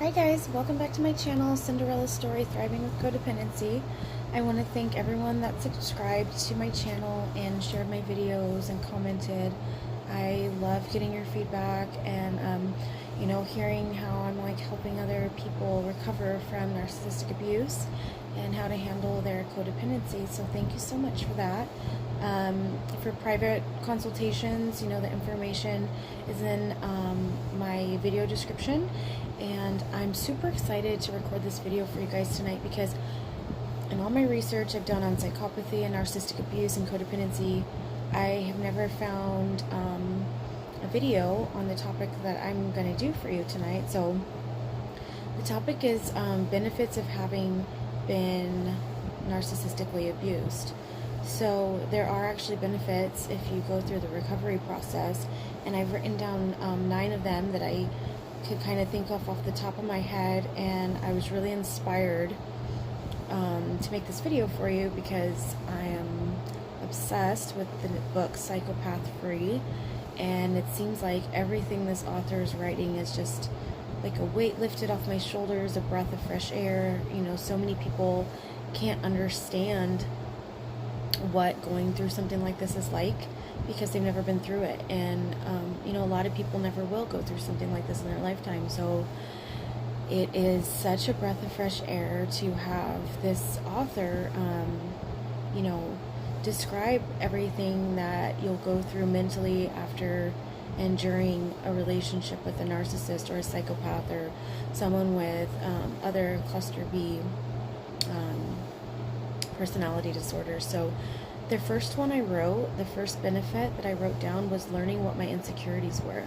Hi guys, welcome back to my channel, Cinderella's Story, Thriving with Codependency. I want to thank everyone that subscribed to my channel and shared my videos and commented. I love getting your feedback and, hearing how I'm helping other people recover from narcissistic abuse and how to handle their codependency. So thank you so much for that. For private consultations, the information is in my video description, and I'm super excited to record this video for you guys tonight because in all my research I've done on psychopathy and narcissistic abuse and codependency, I have never found a video on the topic that I'm going to do for you tonight. So the topic is benefits of having been narcissistically abused. So there are actually benefits if you go through the recovery process, and I've written down 9 of them that I could kind of think of off the top of my head, and I was really inspired to make this video for you because I am obsessed with the book Psychopathyfree, and it seems like everything this author is writing is just like a weight lifted off my shoulders, a breath of fresh air. So many people can't understand what going through something like this is like because they've never been through it, and a lot of people never will go through something like this in their lifetime. So it is such a breath of fresh air to have this author describe everything that you'll go through mentally after and during a relationship with a narcissist or a psychopath or someone with other cluster B personality disorders. So the first one I wrote, the first benefit that I wrote down was learning what my insecurities were.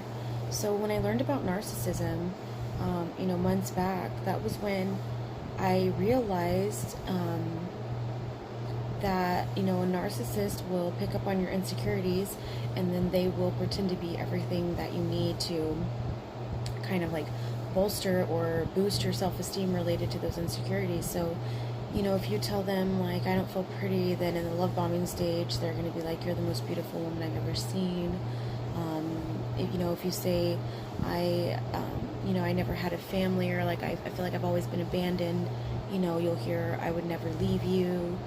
So when I learned about narcissism, months back, that was when I realized that, a narcissist will pick up on your insecurities, and then they will pretend to be everything that you need to kind of bolster or boost your self-esteem related to those insecurities. So if you tell them I don't feel pretty, then in the love bombing stage they're going to be like, you're the most beautiful woman I've ever seen. If you say I never had a family, or I feel like I've always been abandoned, you'll hear, I would never leave you.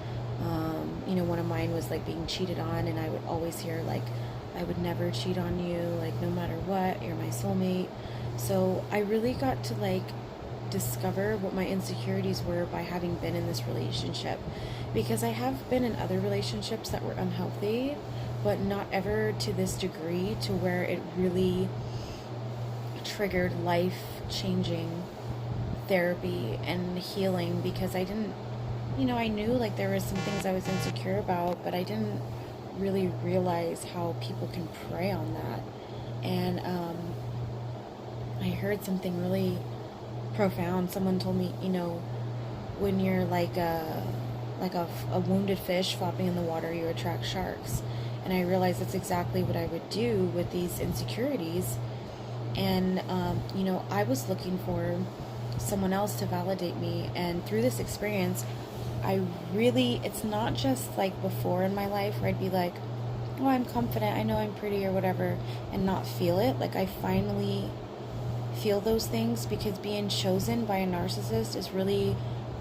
One of mine was being cheated on, and I would always hear I would never cheat on you, no matter what, you're my soulmate. So I really got to discover what my insecurities were by having been in this relationship, because I have been in other relationships that were unhealthy, but not ever to this degree to where it really triggered life-changing therapy and healing, because I didn't, I knew there was some things I was insecure about, but I didn't really realize how people can prey on that. And I heard something really profound. Someone told me, when you're like a wounded fish flopping in the water, you attract sharks. And I realized that's exactly what I would do with these insecurities. And I was looking for someone else to validate me, and through this experience it's not just before in my life where I'd be like, oh, I'm confident, I know I'm pretty or whatever, and not feel it. I finally feel those things, because being chosen by a narcissist is really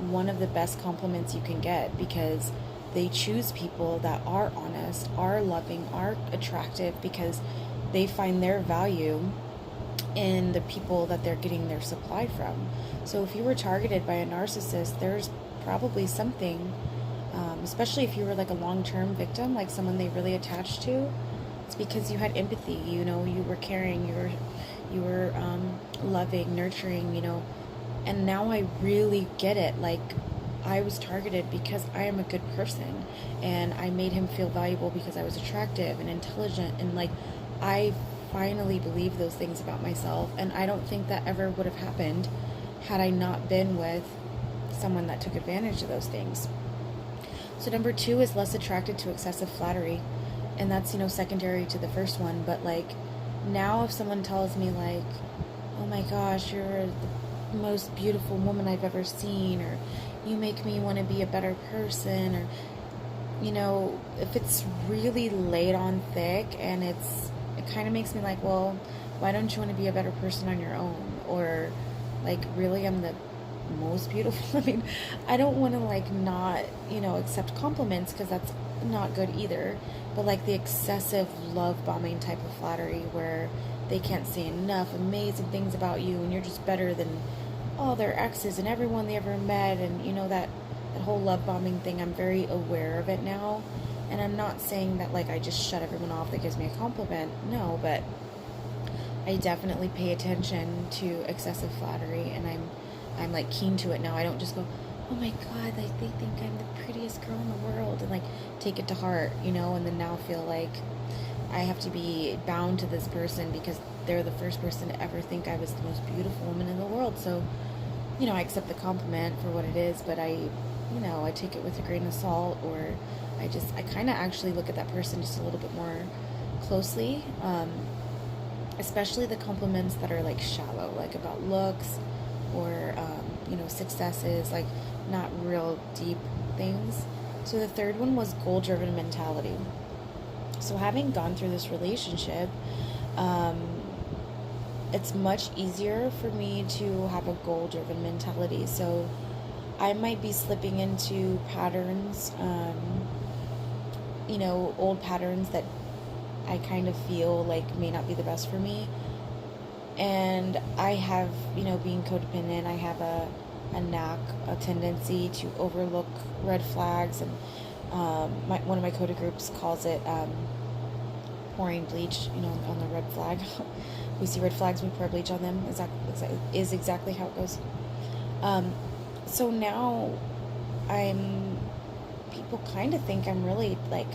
one of the best compliments you can get, because they choose people that are honest, are loving, are attractive, because they find their value in the people that they're getting their supply from. So if you were targeted by a narcissist, there's probably something, especially if you were a long-term victim, someone they really attached to, it's because you had empathy, you were caring, you were loving, nurturing, and now I really get it. I was targeted because I am a good person, and I made him feel valuable because I was attractive and intelligent, and I finally believe those things about myself, and I don't think that ever would have happened had I not been with someone that took advantage of those things. So number 2 is less attracted to excessive flattery, and that's secondary to the first one. But now if someone tells me oh my gosh, you're the most beautiful woman I've ever seen, or you make me want to be a better person, or if it's really laid on thick, and it kind of makes me well, why don't you want to be a better person on your own? Or Like, really, I'm the most beautiful. I mean, I don't want to, like, not, accept compliments, because that's not good either. But, like, the excessive love bombing type of flattery where they can't say enough amazing things about you, and you're just better than all their exes and everyone they ever met, and, that whole love bombing thing, I'm very aware of it now. And I'm not saying that, like, I just shut everyone off that gives me a compliment. No, but I definitely pay attention to excessive flattery, and I'm like keen to it now. I don't just go, oh my god, like, they think I'm the prettiest girl in the world, and like take it to heart, and then now feel like I have to be bound to this person because they're the first person to ever think I was the most beautiful woman in the world. So, I accept the compliment for what it is, but I take it with a grain of salt, or I kind of actually look at that person just a little bit more closely, especially the compliments that are like shallow, like about looks or, successes, like not real deep things. So the third one was goal-driven mentality. So having gone through this relationship, it's much easier for me to have a goal-driven mentality. So I might be slipping into patterns, old patterns that I kind of feel like may not be the best for me. And I have, being codependent, I have a tendency to overlook red flags. And one of my coded groups calls it pouring bleach, on the red flag. We see red flags, we pour bleach on them. Is exactly how it goes. So now people kind of think I'm really like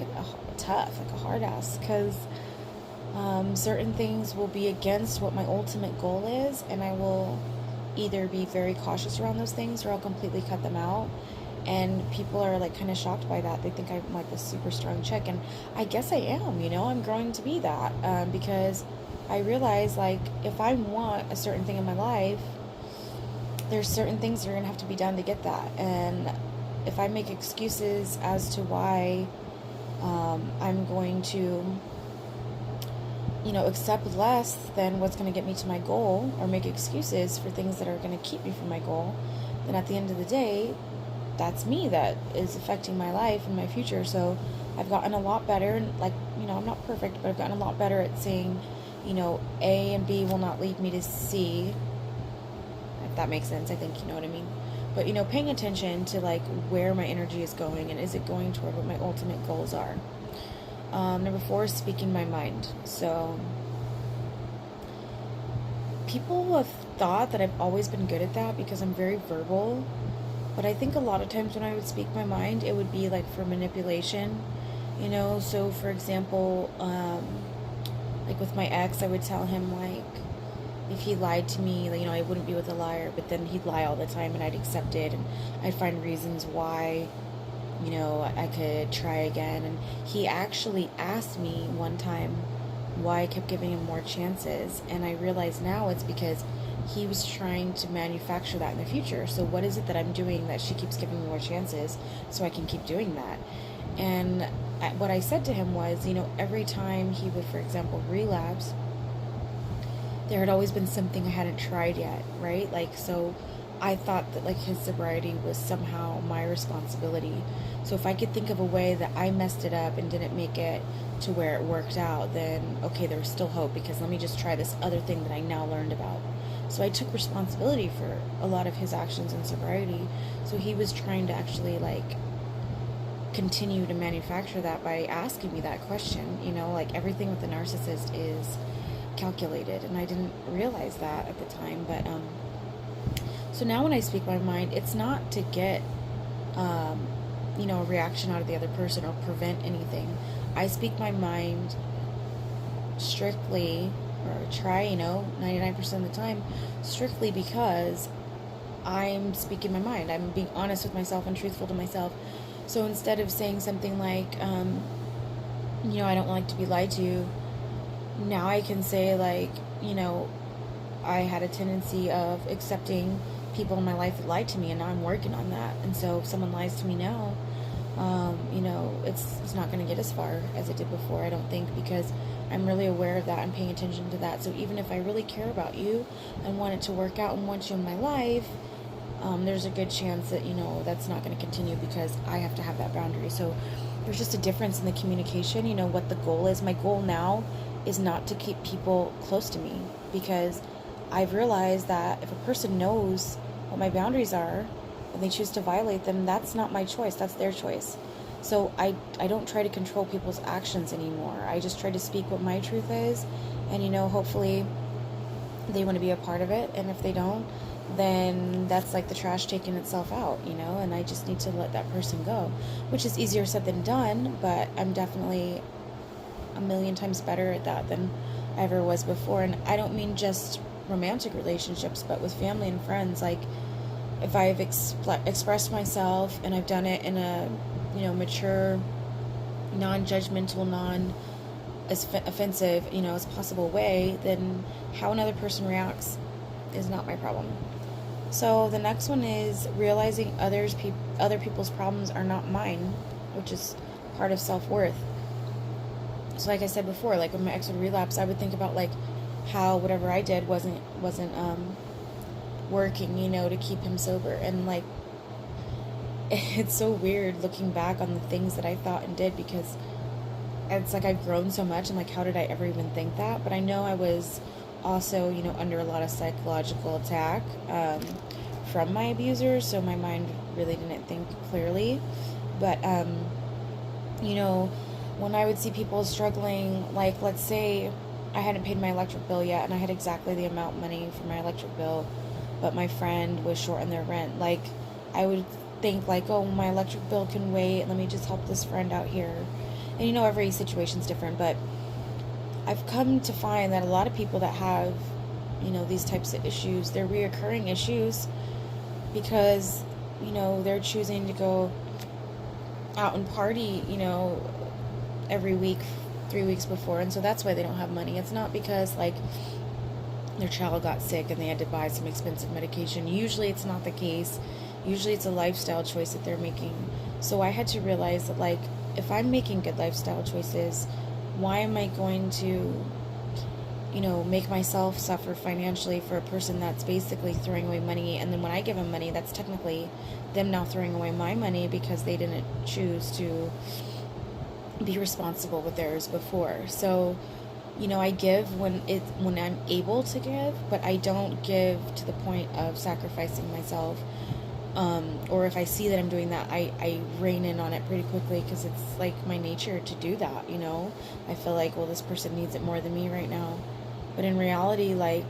tough, like a hard ass, because certain things will be against what my ultimate goal is, and I will either be very cautious around those things, or I'll completely cut them out. And people are like kind of shocked by that. They think I'm like this super strong chick, and I guess I am. I'm growing to be that, because I realize, like, if I want a certain thing in my life, there's certain things that are gonna have to be done to get that. And if I make excuses as to why I'm going to accept less than what's going to get me to my goal, or make excuses for things that are going to keep me from my goal, then at the end of the day, that's me that is affecting my life and my future. So I've gotten a lot better, like, I'm not perfect, but I've gotten a lot better at saying, A and B will not lead me to C, if that makes sense. I think you know what I mean. But, paying attention to, like, where my energy is going, and is it going toward what my ultimate goals are. Number 4 is speaking my mind. So people have thought that I've always been good at that because I'm very verbal, but I think a lot of times when I would speak my mind, it would be like for manipulation, so for example, like with my ex, I would tell him, like, if he lied to me, I wouldn't be with a liar, but then he'd lie all the time and I'd accept it, and I'd find reasons why I could try again. And he actually asked me one time why I kept giving him more chances, and I realize now it's because he was trying to manufacture that in the future. So what is it that I'm doing that she keeps giving me more chances so I can keep doing that? And what I said to him was, every time he would, for example, relapse, there had always been something I hadn't tried yet, right? Like, so I thought that, like, his sobriety was somehow my responsibility. So if I could think of a way that I messed it up and didn't make it to where it worked out, then okay, there was still hope, because let me just try this other thing that I now learned about. So I took responsibility for a lot of his actions in sobriety. So he was trying to actually, like, continue to manufacture that by asking me that question. Like, everything with the narcissist is calculated, and I didn't realize that at the time. But so now when I speak my mind, it's not to get a reaction out of the other person or prevent anything. I speak my mind strictly, or try, 99% of the time, strictly because I'm speaking my mind. I'm being honest with myself and truthful to myself. So instead of saying something like, I don't like to be lied to, now I can say, like, I had a tendency of accepting people in my life that lied to me, and now I'm working on that. And so if someone lies to me now, It's not going to get as far as it did before, I don't think, because I'm really aware of that and paying attention to that. So even if I really care about you and want it to work out and want you in my life, there's a good chance that, that's not going to continue because I have to have that boundary. So there's just a difference in the communication, what the goal is. My goal now is not to keep people close to me, because I've realized that if a person knows what my boundaries are and they choose to violate them, that's not my choice, that's their choice. So I don't try to control people's actions anymore. I just try to speak what my truth is, and hopefully they want to be a part of it, and if they don't, then that's like the trash taking itself out, and I just need to let that person go, which is easier said than done, but I'm definitely a million times better at that than I ever was before. And I don't mean just romantic relationships, but with family and friends. Like, if I've expressed myself and I've done it in a mature, non-judgmental, offensive as possible way, then how another person reacts is not my problem. So the next one is realizing other people's problems are not mine, which is part of self-worth. So like I said before, like when my ex would relapse, I would think about like how whatever I did wasn't working, to keep him sober. And like, it's so weird looking back on the things that I thought and did, because it's like I've grown so much, and like, how did I ever even think that? But I know I was also, under a lot of psychological attack from my abusers, so my mind really didn't think clearly. But when I would see people struggling, like, let's say I hadn't paid my electric bill yet, and I had exactly the amount of money for my electric bill, but my friend was short on their rent, like, I would think like, oh, my electric bill can wait, let me just help this friend out here. And every situation's different, but I've come to find that a lot of people that have, these types of issues, they're reoccurring issues because, they're choosing to go out and party, every week, 3 weeks before, and so that's why they don't have money. It's not because, like, their child got sick and they had to buy some expensive medication. Usually it's not the case. Usually it's a lifestyle choice that they're making. So I had to realize that, like, if I'm making good lifestyle choices, why am I going to, make myself suffer financially for a person that's basically throwing away money? And then when I give them money, that's technically them now throwing away my money because they didn't choose to be responsible with theirs before. So, I give when I'm able to give, but I don't give to the point of sacrificing myself. Or if I see that I'm doing that, I rein in on it pretty quickly, because it's like my nature to do that, I feel like, well, this person needs it more than me right now. But in reality, like,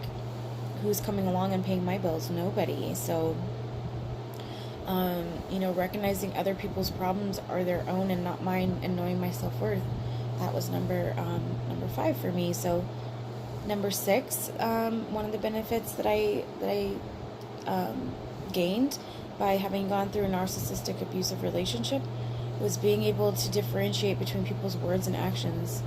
who's coming along and paying my bills? Nobody. So, recognizing other people's problems are their own and not mine, and knowing my self-worth, that was number 5 for me. So number 6, one of the benefits that I gained by having gone through a narcissistic abusive relationship was being able to differentiate between people's words and actions.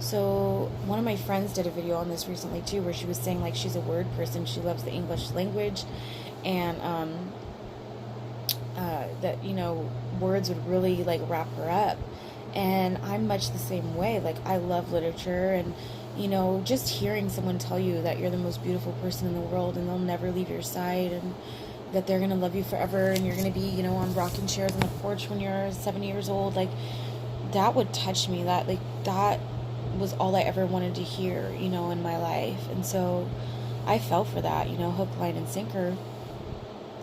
So one of my friends did a video on this recently too, where she was saying, like, she's a word person, she loves the English language, and that words would really, like, wrap her up. And I'm much the same way. Like, I love literature, and just hearing someone tell you that you're the most beautiful person in the world and they'll never leave your side, and that they're going to love you forever, and you're going to be, on rocking chairs on the porch when you're 70 years old, like, that would touch me. That was all I ever wanted to hear, in my life. And so I fell for that, hook, line, and sinker.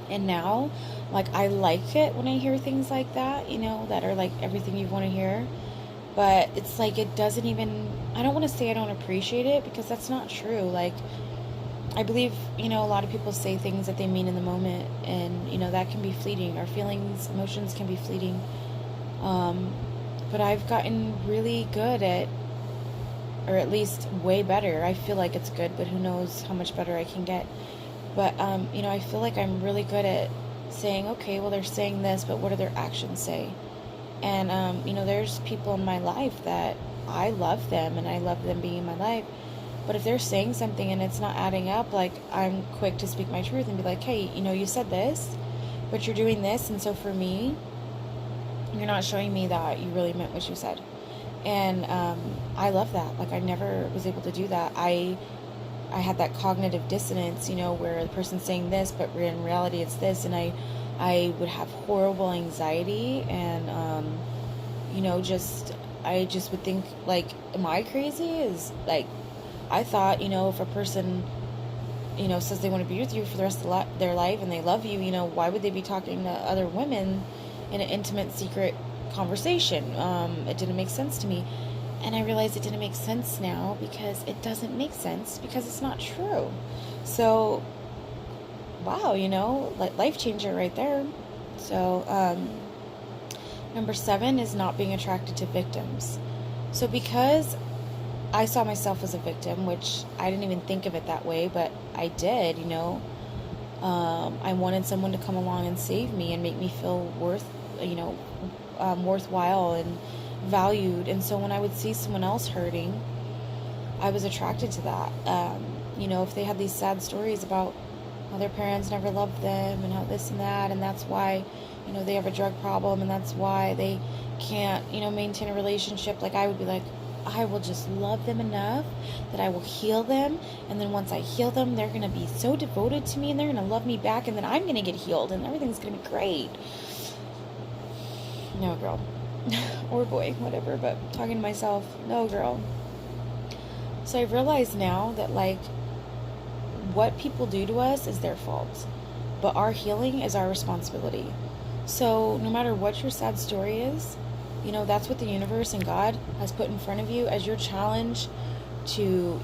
And now, like, I like it when I hear things like that, that are like everything you want to hear. But it's like, it doesn't even, I don't want to say I don't appreciate it, because that's not true. Like, I believe, a lot of people say things that they mean in the moment, and, that can be fleeting. Our feelings, emotions can be fleeting. But I've gotten really good at, or at least way better. I feel like it's good, but who knows how much better I can get. But, I feel like I'm really good at saying, okay, well, they're saying this, but what do their actions say? And, there's people in my life that I love them, and I love them being in my life. But if they're saying something and it's not adding up, like, I'm quick to speak my truth and be like, hey, you said this, but you're doing this. And so for me, You're not showing me that you really meant what you said. And I love that. Like, I never was able to do that. I had that cognitive dissonance, where the person's saying this, but in reality it's this, and I would have horrible anxiety, and I just would think, like, am I crazy? Is, like, I thought, if a person, says they want to be with you for the rest of their life and they love you, why would they be talking to other women in an intimate, secret conversation? It didn't make sense to me. And I realized it didn't make sense now because it doesn't make sense because it's not true. So, wow, like, life changer right there. So, number 7 is not being attracted to victims. So because I saw myself as a victim, which I didn't even think of it that way, but I did, I wanted someone to come along and save me and make me feel worthwhile and valued. And so when I would see someone else hurting, I was attracted to that. If they had these sad stories about how their parents never loved them and how this and that, and that's why, they have a drug problem, and that's why they can't, maintain a relationship, like, I would be like, I will just love them enough that I will heal them, and then once I heal them, they're going to be so devoted to me, and they're going to love me back, and then I'm going to get healed, and everything's going to be great. No, girl. Or boy, whatever, but talking to myself, no, girl. So I realize now that, like, what people do to us is their fault, but our healing is our responsibility. So no matter what your sad story is, that's what the universe and God has put in front of you as your challenge to,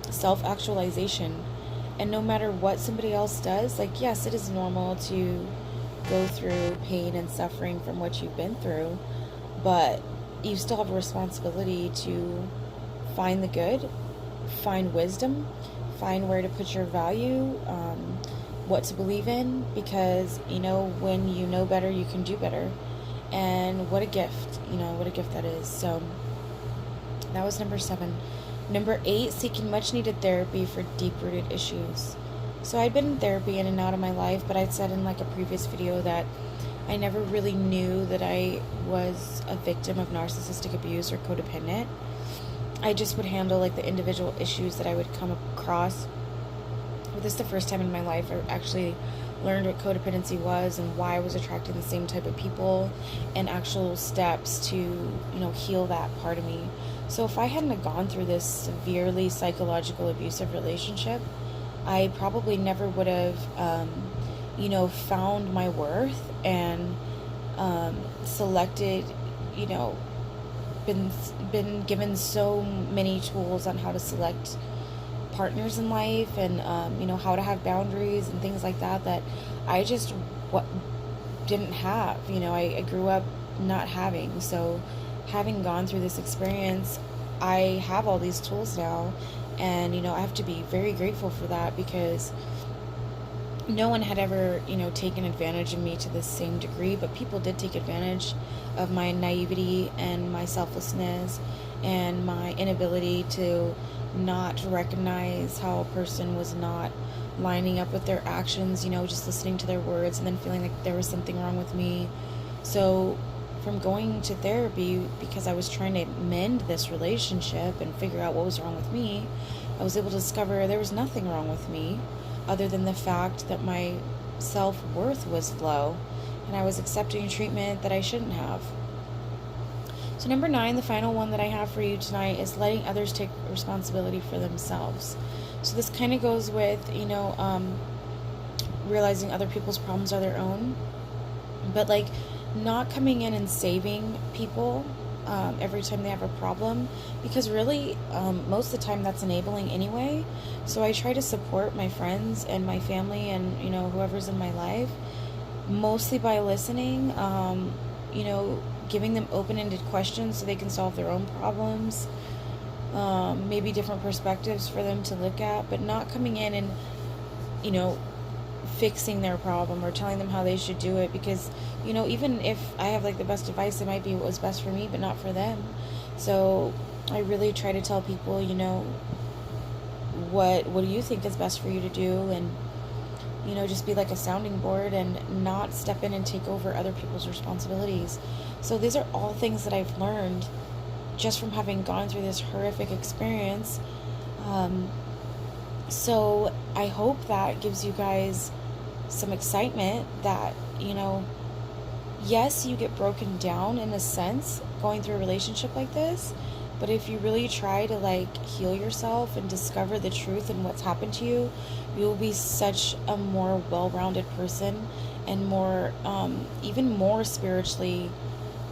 self-actualization. And no matter what somebody else does, like, yes, it is normal to go through pain and suffering from what you've been through, but you still have a responsibility to find the good, find wisdom, find where to put your value, what to believe in, because, when you know better, you can do better. And what a gift, what a gift that is. So that was number 7. Number 8, seeking much needed therapy for deep-rooted issues. So I'd been in therapy in and out of my life, but I'd said in, like, a previous video that I never really knew that I was a victim of narcissistic abuse or codependent. I just would handle, like, the individual issues that I would come across. But this is the first time in my life I actually learned what codependency was and why I was attracting the same type of people, and actual steps to, heal that part of me. So if I hadn't have gone through this severely psychological abusive relationship, I probably never would have, found my worth and selected, been given so many tools on how to select partners in life, and how to have boundaries and things like that I just didn't have. I grew up not having. So having gone through this experience, I have all these tools now, and I have to be very grateful for that, because no one had ever taken advantage of me to the same degree, but people did take advantage of my naivety and my selflessness and my inability to not recognize how a person was not lining up with their actions, just listening to their words and then feeling like there was something wrong with me. So from going to therapy, because I was trying to mend this relationship and figure out what was wrong with me, I was able to discover there was nothing wrong with me other than the fact that my self-worth was low and I was accepting treatment that I shouldn't have. So number 9, the final one that I have for you tonight, is letting others take responsibility for themselves. So this kind of goes with, realizing other people's problems are their own, but, like, not coming in and saving people every time they have a problem, because really, most of the time that's enabling anyway. So I try to support my friends and my family and, whoever's in my life, mostly by listening, giving them open-ended questions so they can solve their own problems, maybe different perspectives for them to look at, but not coming in and, fixing their problem or telling them how they should do it, because, even if I have, like, the best advice, it might be what was best for me, but not for them. So I really try to tell people, what do you think is best for you to do, and just be like a sounding board and not step in and take over other people's responsibilities. So these are all things that I've learned just from having gone through this horrific experience. So I hope that gives you guys some excitement that, yes, you get broken down in a sense going through a relationship like this, but if you really try to like heal yourself and discover the truth in what's happened to you, you will be such a more well-rounded person and more, even more spiritually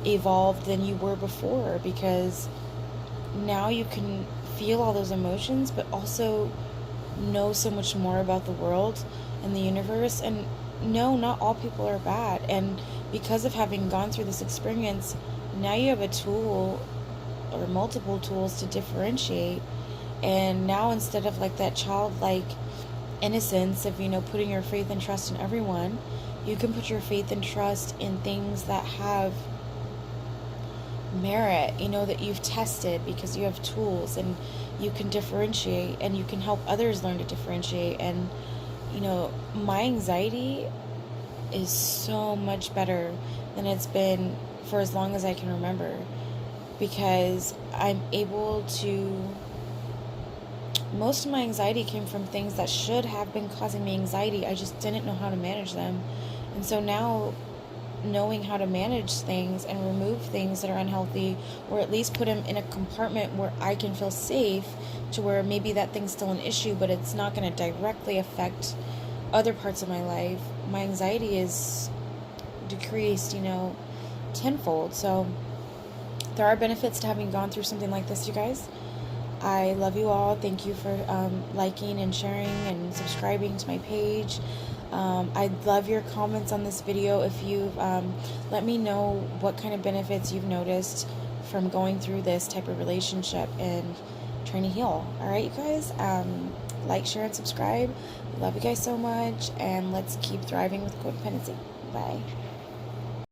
evolved than you were before, because now you can feel all those emotions, but also know so much more about the world and the universe. And no, not all people are bad. And because of having gone through this experience, now you have a tool or multiple tools to differentiate. And now, instead of like that childlike innocence of, putting your faith and trust in everyone, you can put your faith and trust in things that have merit, that you've tested, because you have tools and you can differentiate and you can help others learn to differentiate. And my anxiety is so much better than it's been for as long as I can remember, because I'm able to, most of my anxiety came from things that should have been causing me anxiety. I just didn't know how to manage them. And so now, knowing how to manage things and remove things that are unhealthy, or at least put them in a compartment where I can feel safe, to where maybe that thing's still an issue, but it's not going to directly affect other parts of my life, my anxiety is decreased, tenfold. So there are benefits to having gone through something like this, you guys. I love you all. Thank you for liking and sharing and subscribing to my page. I'd love your comments on this video. If you've let me know what kind of benefits you've noticed from going through this type of relationship and trying to heal. All right, you guys, like, share, and subscribe. Love you guys so much, and let's keep thriving with codependency. Bye.